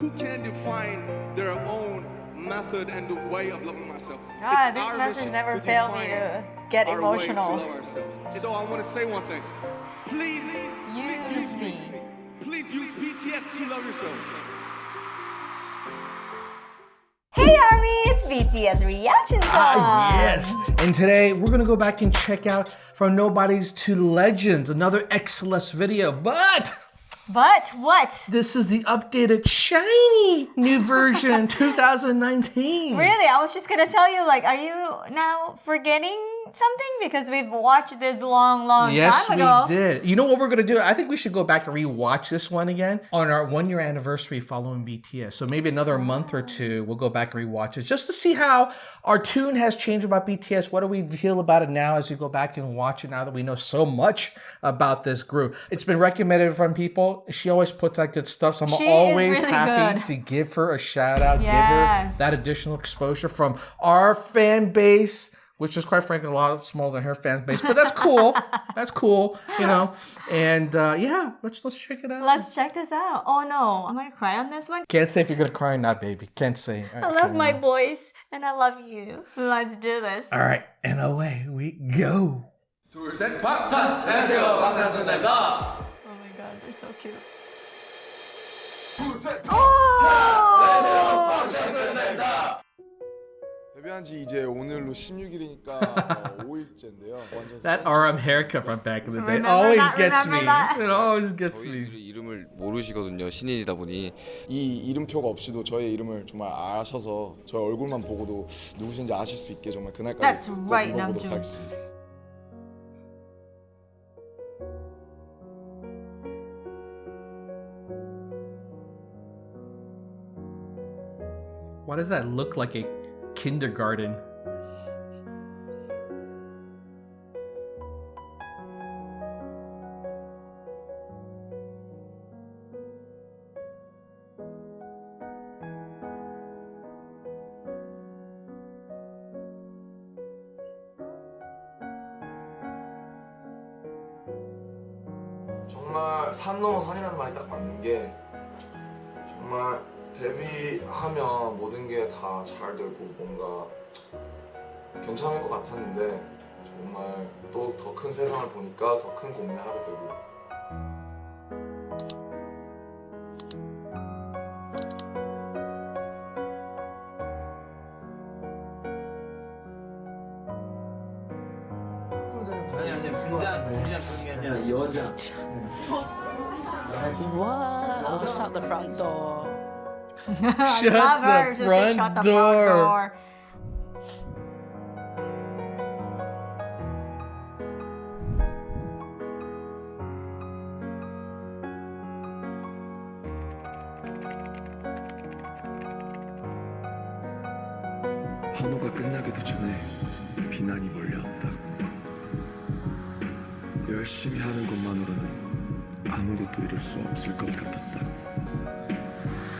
Who can define their own method and the way of loving myself? This message never failed me to get emotional. So I want to say one thing. Please Use me. Please use BTS to love yourselves. Hey Army, it's BTS reaction time. Yes, and today we're gonna go back and check out from Nobodies to Legends, another XCeleste video, but what? this is the updated shiny new version 2019. Really? I was just gonna tell you, like, are you now forgetting something? Because we've watched this long time ago. Yes, we did. You know what we're gonna do? I think we should go back and rewatch this one again on our 1-year anniversary following BTS. So maybe another month or two, we'll go back and rewatch it just to see how our tune has changed about BTS. What do we feel about it now as we go back and watch it now that we know so much about this group? It's been recommended from people. She always puts out good stuff, so I'm always really happy good to give her a shout out, Yes. give her that additional exposure from our fan base, which is quite frankly a lot smaller than her fan base, but that's cool. That's cool, you know. And yeah, let's check it out. Let's check this out. Oh no, I'm gonna cry on this one. Can't say if you're gonna cry or not, baby. Can't say. I love my boys and I love you. Let's do this. All right, and away we go. 둘, 셋, 방탄! 안녕하세요, 방탄소년단입니다. Oh my god, they're so cute. 둘, 셋, Oh! 방탄소년단입니다. 데뷔한 지 이제 오늘로 16일이니까 5일째인데요. That RM haircut from back in the day Remember always that? gets me. Remember that? It always gets me. 저희들이 이름을 모르시거든요. 신인이다 보니. 이 이름표가 없이도 저의 이름을 정말 아셔서 저의 얼굴만 보고도 누구신지 아실 수 있게 정말 그날까지 That's 꼭 right, 입어보도록 남준. 하겠습니다. Why does that look like a kindergarten? 정말 산 넘어 산이라는 말이 딱 맞는 게 정말 데뷔하면 모든 게 다 잘 되고 뭔가 괜찮을 것 같았는데 정말 또 더 큰 세상을 보니까 더 큰 고민을 하게 되고 What? Shut the front door. Shut Love her. the Just say, front shut the door. front door. 환호가 끝나기도 전에 비난이 몰려왔다. 열심히 하는 것만으로는 아무것도 이룰 수 없을 것 같았다.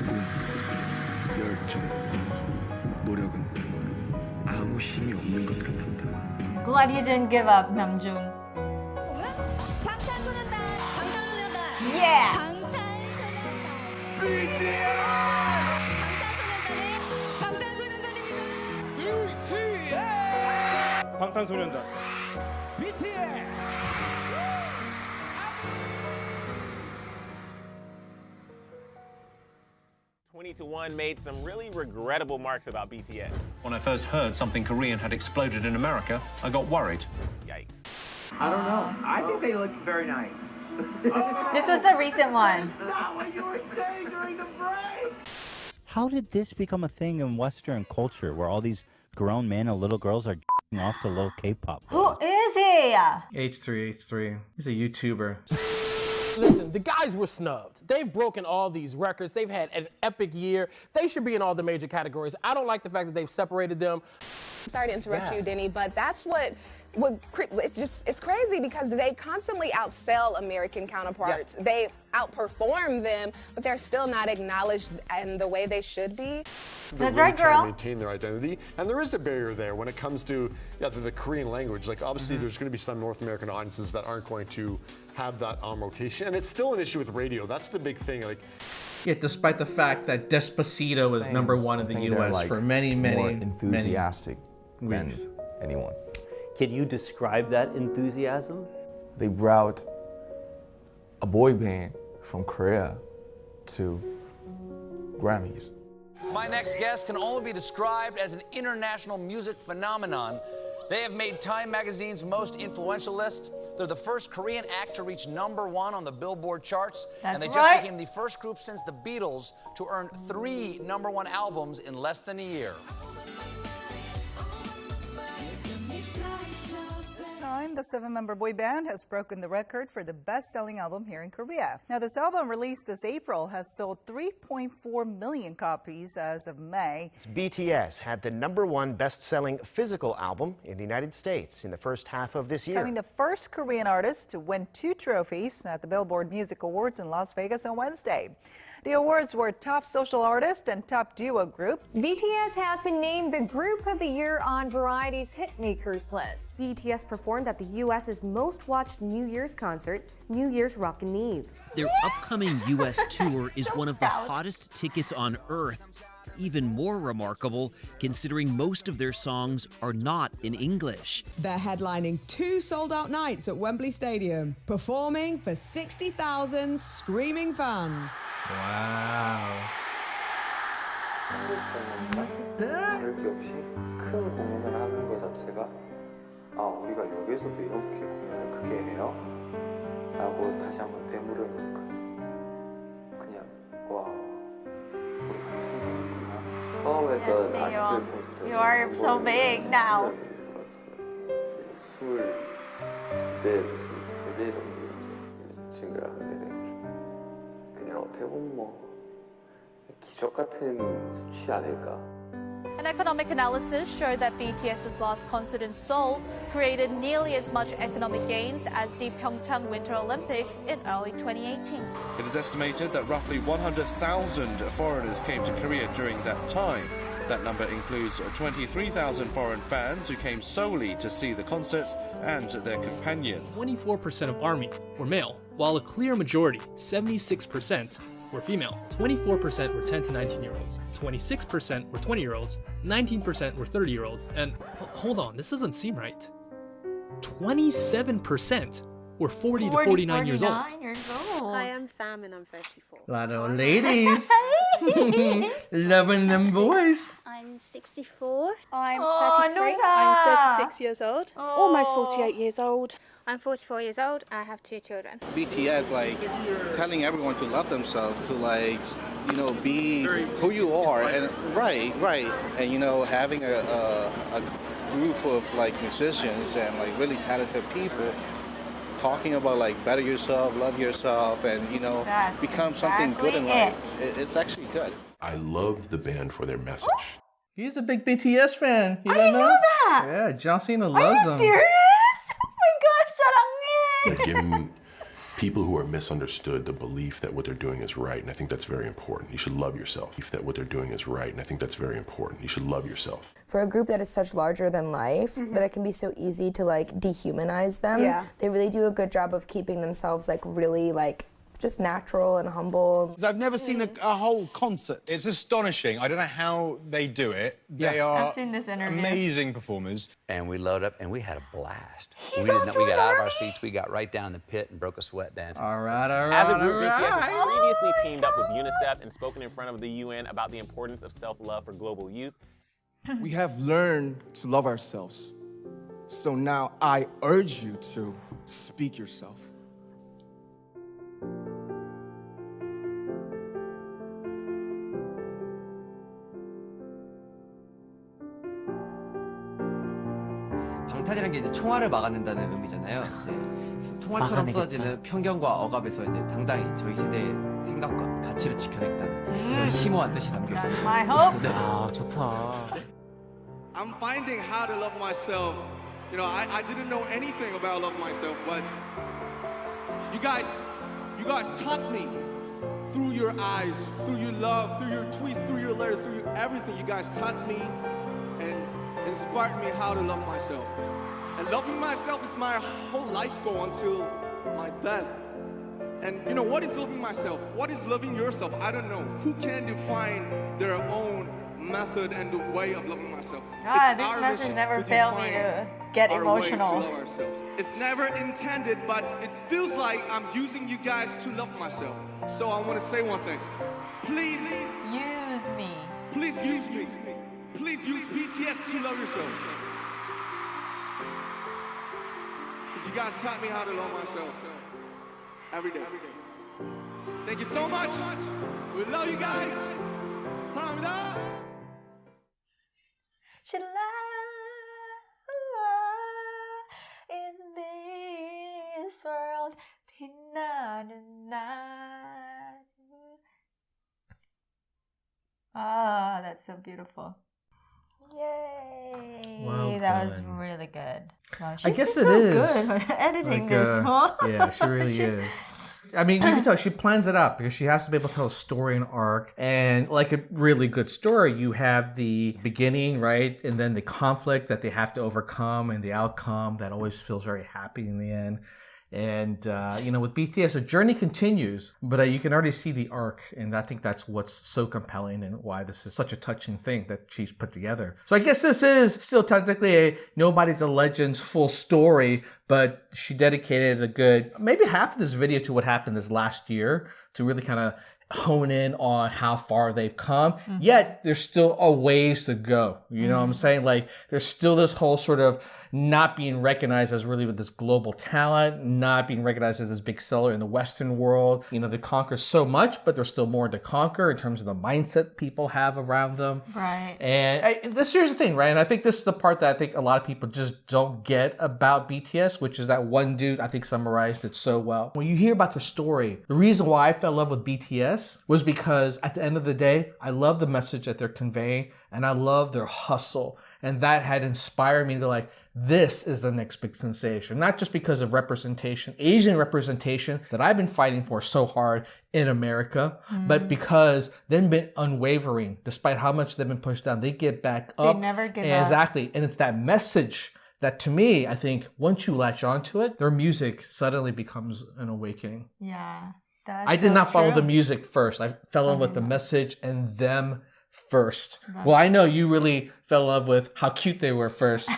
꿈, 열정, 노력은 아무 힘이 없는 것 같았다. Glad you didn't give up, Namjoon. 방탄소년단! 방탄소년단! Yeah! 방탄소년단! 방탄소년단입니다! 방탄소년단. BTS! 20-1 made some really regrettable marks about BTS. When I first heard something Korean had exploded in America, I got worried. Yikes. I don't know. I think they look very nice. This was the recent one. That's not what you were saying during the break! How did this become a thing in Western culture where all these grown men and little girls are off to little K-pop? Who is he? H3. He's a YouTuber. Listen, the guys were snubbed. They've broken all these records. They've had an epic year. They should be in all the major categories. I don't like the fact that they've separated them. Sorry to interrupt you, Denny, but that's it's crazy because they constantly outsell American counterparts. They outperform them, but they're still not acknowledged in the way they should be. That's right, girl. To maintain their identity, and there is a barrier there when it comes to the Korean language. Like obviously, there's going to be some North American audiences that aren't going to have that on rotation, and it's still an issue with radio. That's the big thing. Like, yeah, despite the fact that Despacito is #1 in the U.S. for many more enthusiastic than anyone. Can you describe that enthusiasm? They brought a boy band from Korea to Grammys. My next guest can only be described as an international music phenomenon. They have made Time Magazine's most influential list. They're the first Korean act to reach #1 on the Billboard charts. And they just became the first group since the Beatles to earn 3 #1 albums in less than a year. The 7-member boy band has broken the record for the best-selling album here in Korea. Now, this album, released this April, has sold 3.4 million copies as of May. BTS had the #1 best-selling physical album in the United States in the first half of this year. Becoming the first Korean artist to win 2 trophies at the Billboard Music Awards in Las Vegas on Wednesday. The awards were Top Social Artist and Top Duo Group. BTS has been named the Group of the Year on Variety's Hitmakers list. BTS performed at the U.S.'s most watched New Year's concert, New Year's Rockin' Eve. Their upcoming U.S. tour is one of the hottest tickets on Earth. Even more remarkable, considering most of their songs are not in English. They're headlining 2 sold-out nights at Wembley Stadium, performing for 60,000 screaming fans. Wow. 다를 게 없이 큰 공연을 하는 것 자체가 우리가 여기서도 이렇게 공연을 크게 해요? 라고 다시 한번 되물을 만큼 그냥 와 우리가 생각했구나. 처음에 You are so big now. 22대, 23대 정도 친구를 하게 된 그냥 어떻게 보면 뭐 기적 같은 수치 아닐까. An economic analysis showed that BTS's last concert in Seoul created nearly as much economic gains as the Pyeongchang Winter Olympics in early 2018. It is estimated that roughly 100,000 foreigners came to Korea during that time. That number includes 23,000 foreign fans who came solely to see the concerts and their companions. 24% of ARMY were male, while a clear majority, 76%, were female. 24% were 10 to 19-year-olds, 26% were 20-year-olds, 19% were 30-year-olds, and hold on, this doesn't seem right. 27% were 40 to 49 years old. Hi, I'm Sam and I'm 34. A lot of ladies. Loving them boys. I'm 64. I'm 33. I'm 36 years old. Almost 48 years old. I'm 44 years old. I have 2 children. BTS, telling everyone to love themselves, to be who you are, and right, and having a group of musicians and really talented people talking about better yourself, love yourself, and become something good in life. It's actually good. I love the band for their message. He's a big BTS fan. You I didn't know that. Yeah, John Cena loves them. Are you serious? Oh my God, sarangin! They're giving people who are misunderstood the belief that what they're doing is right, and I think that's very important. You should love yourself. That what they're doing is right, and I think that's very important. You should love yourself. For a group that is such larger than life, that it can be so easy to dehumanize them. Yeah. They really do a good job of keeping themselves really just natural and humble. I've never seen a whole concert. It's astonishing. I don't know how they do it. They are I've seen this interview. amazing performers. And we load up and we had a blast. He's We also got an out of our army. seats, we got right down in the pit and broke a sweat dancing. All right. As a group, BTS has previously teamed up with UNICEF and spoken in front of the UN about the importance of self-love for global youth. We have learned to love ourselves. So now I urge you to speak yourself. 방탄이라는 게 이제 총알을 막아낸다는 의미잖아요. 이제 총알처럼 쏟아지는 편견과 억압에서 이제 당당히 저희 세대의 생각과 가치를 지켜내겠다는 그런 심오한 뜻이 담겨 있어요. That's my hope. 아, 좋다. I'm finding how to love myself. I didn't know anything about love myself, but you guys taught me through your eyes, through your love, through your tweets, through your letters, through everything. You guys taught me and inspired me how to love myself. And loving myself is my whole life goal until my death. And you know, what is loving myself? What is loving yourself? I don't know. Who can define their own method and the way of loving myself? This message never failed me to get emotional. To love ourselves. It's never intended, but it feels like I'm using you guys to love myself. So I want to say one thing. Please use me. Please use me. Please use BTS to love yourselves. Because you guys taught me how to love myself every day. Thank you so much. We love you guys. 사랑합니다. In this world, 빛나는 날. Ah, that's so beautiful. Yay! Well that was done. really good. Wow, I she's guess just it so is. good at editing Like, this one. Yeah, she really is. I mean, you can tell she plans it out because she has to be able to tell a story and arc. And like a really good story, you have the beginning, right? And then the conflict that they have to overcome and the outcome that always feels very happy in the end. And, you know, with BTS, the journey continues, but you can already see the arc. And I think that's what's so compelling and why this is such a touching thing that she's put together. So I guess this is still technically a Nobodies To Legends full story, but she dedicated a good, maybe half of this video to what happened this last year to really kind of hone in on how far they've come. Yet there's still a ways to go. You know what I'm saying? Like there's still this whole sort of not being recognized as really with this global talent, not being recognized as this big seller in the Western world. You know, they conquer so much, but there's still more to conquer in terms of the mindset people have around them. Right. And here's the thing, right? And I think this is the part that I think a lot of people just don't get about BTS, which is that one dude I think summarized it so well. When you hear about their story, the reason why I fell in love with BTS was because at the end of the day, I love the message that they're conveying and I love their hustle. And that had inspired me to like, this is the next big sensation. Not just because of representation, Asian representation that I've been fighting for so hard in America, but because they've been unwavering. Despite how much they've been pushed down, they get back up. They never give up. Exactly. And it's that message that to me, I think once you latch onto it, their music suddenly becomes an awakening. Yeah. I did not follow the music first. I fell in love with the message and them first. Well, I know you really fell in love with how cute they were first.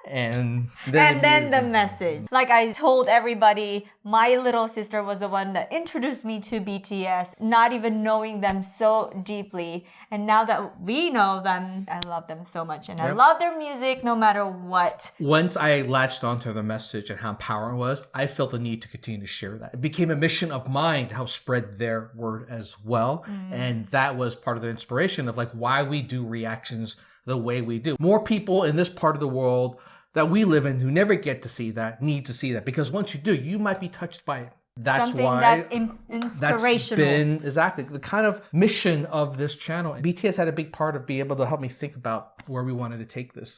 And then the message. Like I told everybody, my little sister was the one that introduced me to BTS, not even knowing them so deeply. And now that we know them, I love them so much. And I love their music no matter what. Once I latched onto the message and how empowering it was, I felt the need to continue to share that. It became a mission of mine to help spread their word as well. And that was part of the inspiration of like why we do reactions the way we do. More people in this part of the world that we live in who never get to see that need to see that, because once you do, you might be touched by it. That's something why that's inspirational. That's been exactly the kind of mission of this channel. BTS had a big part of being able to help me think about where we wanted to take this.